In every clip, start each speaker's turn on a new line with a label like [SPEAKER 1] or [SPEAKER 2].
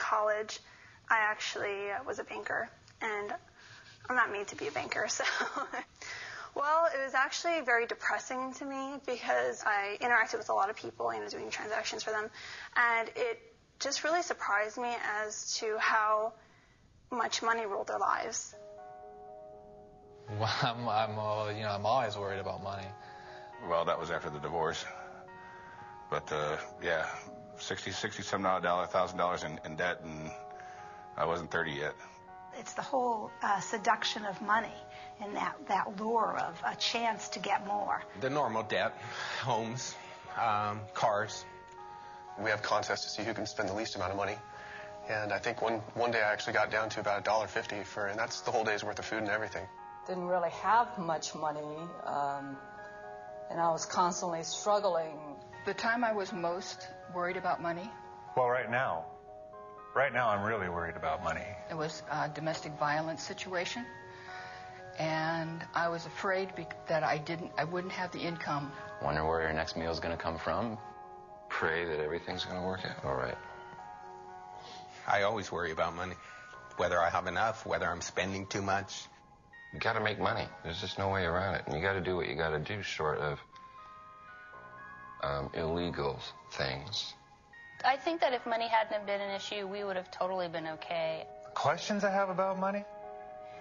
[SPEAKER 1] college, I actually was a banker, and I'm not made to be a banker, so... Well, it was actually very depressing to me because I interacted with a lot of people, doing transactions for them, and it just really surprised me as to how much money ruled their lives.
[SPEAKER 2] Well, I'm always worried about money.
[SPEAKER 3] Well, that was after the divorce. But, yeah, $1,000 in debt, and I wasn't 30 yet.
[SPEAKER 4] It's the whole seduction of money and that lure of a chance to get more.
[SPEAKER 5] The normal debt, homes, cars.
[SPEAKER 6] We have contests to see who can spend the least amount of money. And I think one day I actually got down to about $1.50 and that's the whole day's worth of food and everything.
[SPEAKER 7] Didn't really have much money, and I was constantly struggling.
[SPEAKER 8] The time I was most worried about money?
[SPEAKER 9] Well, right now I'm really worried about money.
[SPEAKER 8] It was a domestic violence situation, and I was afraid that I wouldn't have the income.
[SPEAKER 10] Wonder where your next meal is going to come from. Pray that everything's going to work out all right.
[SPEAKER 5] I always worry about money, whether I have enough, whether I'm spending too much.
[SPEAKER 10] You got to make money. There's just no way around it. And you got to do what you got to do short of illegal things.
[SPEAKER 11] I think that if money hadn't have been an issue, we would have totally been okay.
[SPEAKER 9] Questions I have about money?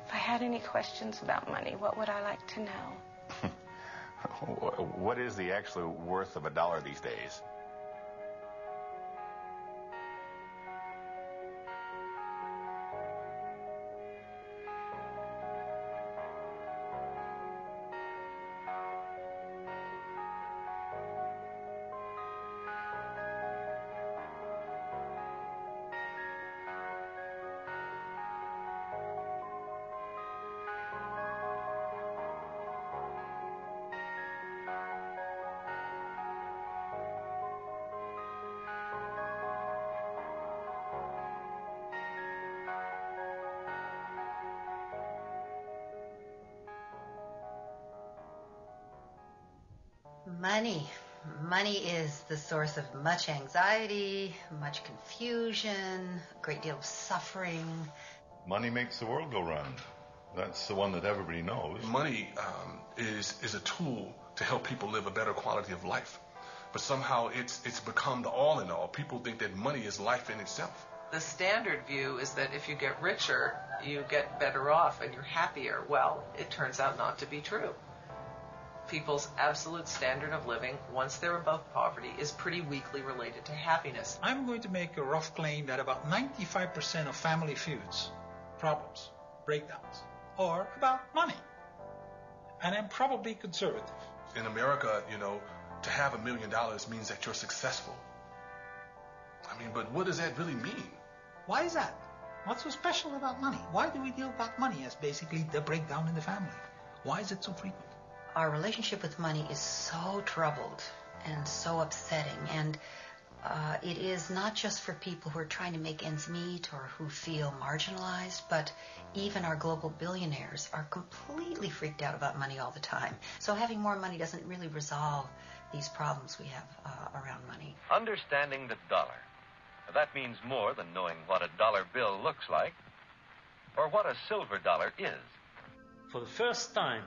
[SPEAKER 12] If I had any questions about money, what would I like to know?
[SPEAKER 3] What is the actual worth of $1 these days?
[SPEAKER 13] Money is the source of much anxiety, much confusion, a great deal of suffering.
[SPEAKER 14] Money makes the world go round. That's the one that everybody knows.
[SPEAKER 15] Money is a tool to help people live a better quality of life. But somehow it's become the all in all. People think that money is life in itself.
[SPEAKER 16] The standard view is that if you get richer, you get better off and you're happier. Well, it turns out not to be true. People's absolute standard of living, once they're above poverty, is pretty weakly related to happiness.
[SPEAKER 17] I'm going to make a rough claim that about 95% of family feuds, problems, breakdowns, are about money. And I'm probably conservative.
[SPEAKER 15] In America, to have $1 million means that you're successful. But what does that really mean?
[SPEAKER 17] Why is that? What's so special about money? Why do we deal about money as basically the breakdown in the family? Why is it so frequent?
[SPEAKER 13] Our relationship with money is so troubled and so upsetting, and it is not just for people who are trying to make ends meet or who feel marginalized, but even our global billionaires are completely freaked out about money all the time. So having more money doesn't really resolve these problems we have around money.
[SPEAKER 18] Understanding the dollar. That means more than knowing what a dollar bill looks like or what a silver dollar is.
[SPEAKER 19] For the first time,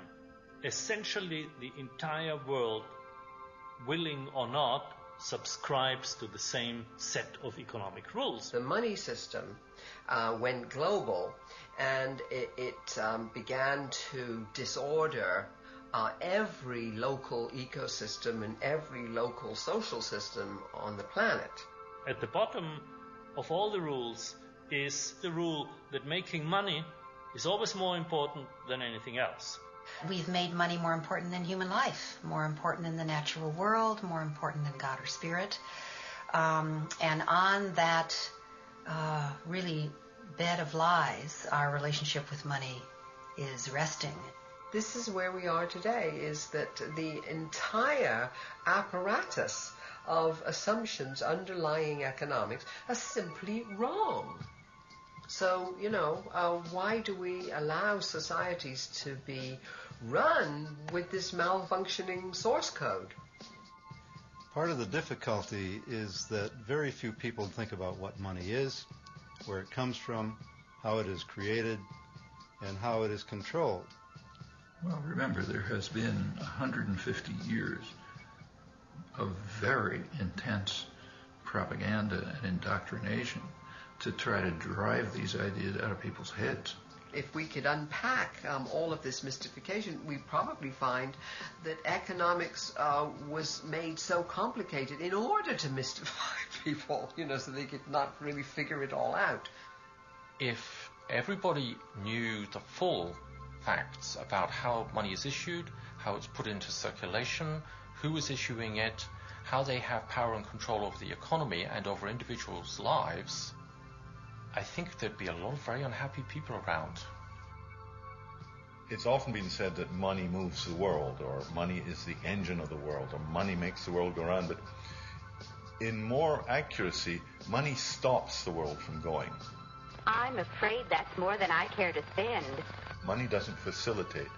[SPEAKER 19] essentially the entire world, willing or not, subscribes to the same set of economic rules.
[SPEAKER 20] The money system went global, and it began to disorder every local ecosystem and every local social system on the planet.
[SPEAKER 19] At the bottom of all the rules is the rule that making money is always more important than anything else.
[SPEAKER 13] We've made money more important than human life, more important than the natural world, more important than God or spirit. And on that really bed of lies, our relationship with money is resting.
[SPEAKER 20] This is where we are today, is that the entire apparatus of assumptions underlying economics are simply wrong. So, why do we allow societies to be run with this malfunctioning source code?
[SPEAKER 7] Part of the difficulty is that very few people think about what money is,
[SPEAKER 21] where it comes from, how it is created, and how it is controlled.
[SPEAKER 22] Well, remember, there has been 150 years of very intense propaganda and indoctrination to try to drive these ideas out of people's heads.
[SPEAKER 20] If we could unpack all of this mystification, we'd probably find that economics was made so complicated in order to mystify people, so they could not really figure it all out.
[SPEAKER 23] If everybody knew the full facts about how money is issued, how it's put into circulation, who is issuing it, how they have power and control over the economy and over individuals' lives, I think there'd be a lot of very unhappy people around.
[SPEAKER 14] It's often been said that money moves the world, or money is the engine of the world, or money makes the world go round, but in more accuracy, money stops the world from going.
[SPEAKER 24] I'm afraid that's more than I care to spend.
[SPEAKER 14] Money doesn't facilitate.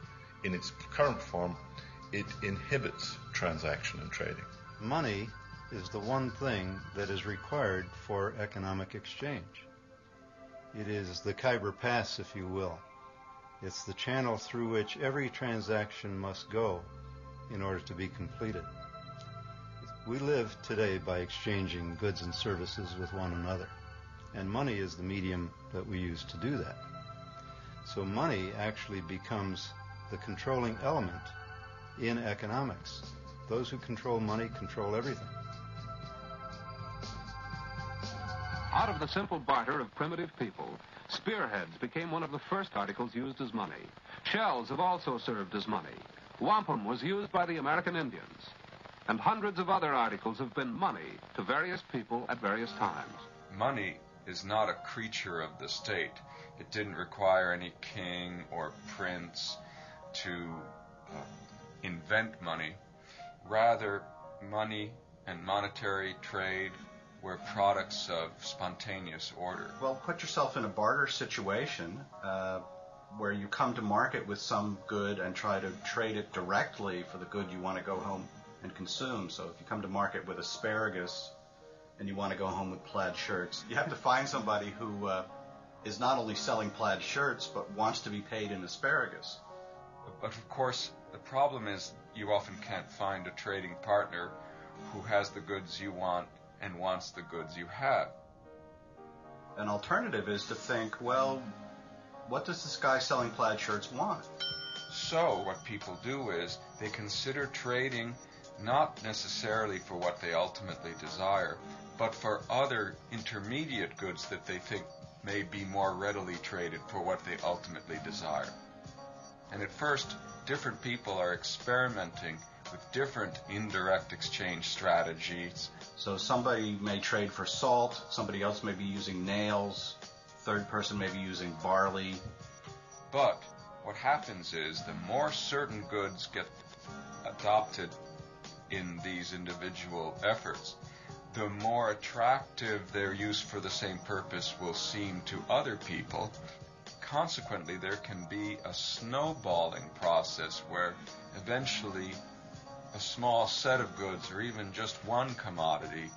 [SPEAKER 14] In its current form, it inhibits transaction and trading.
[SPEAKER 21] Money is the one thing that is required for economic exchange. It is the Khyber Pass, if you will. It's the channel through which every transaction must go in order to be completed. We live today by exchanging goods and services with one another, and money is the medium that we use to do that. So money actually becomes the controlling element in economics. Those who control money control everything.
[SPEAKER 25] Out of the simple barter of primitive people, spearheads became one of the first articles used as money. Shells have also served as money. Wampum was used by the American Indians. And hundreds of other articles have been money to various people at various times.
[SPEAKER 26] Money is not a creature of the state. It didn't require any king or prince to invent money. Rather, money and monetary trade were products of spontaneous order.
[SPEAKER 27] Well, put yourself in a barter situation where you come to market with some good and try to trade it directly for the good you want to go home and consume. So if you come to market with asparagus and you want to go home with plaid shirts, you have to find somebody who is not only selling plaid shirts but wants to be paid in asparagus.
[SPEAKER 26] But of course, the problem is you often can't find a trading partner who has the goods you want and wants the goods you have.
[SPEAKER 27] An alternative is to think, well, what does this guy selling plaid shirts want?
[SPEAKER 26] So what people do is they consider trading not necessarily for what they ultimately desire, but for other intermediate goods that they think may be more readily traded for what they ultimately desire. And at first, different people are experimenting with different indirect exchange strategies.
[SPEAKER 27] So somebody may trade for salt, somebody else may be using nails, third person may be using barley.
[SPEAKER 26] But what happens is the more certain goods get adopted in these individual efforts, the more attractive their use for the same purpose will seem to other people. Consequently, there can be a snowballing process where eventually a small set of goods or even just one commodity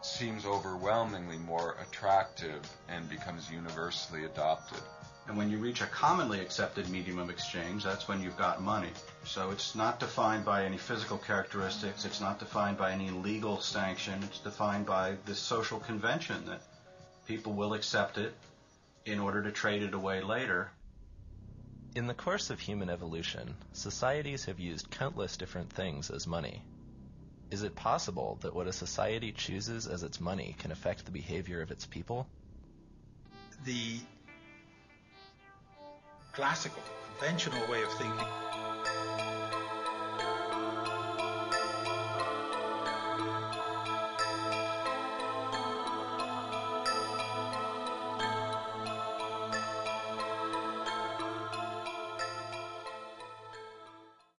[SPEAKER 26] seems overwhelmingly more attractive and becomes universally adopted.
[SPEAKER 27] And when you reach a commonly accepted medium of exchange, that's when you've got money. So it's not defined by any physical characteristics, it's not defined by any legal sanction, it's defined by this social convention that people will accept it in order to trade it away later.
[SPEAKER 28] In the course of human evolution, societies have used countless different things as money. Is it possible that what a society chooses as its money can affect the behavior of its people?
[SPEAKER 17] The classical, conventional way of thinking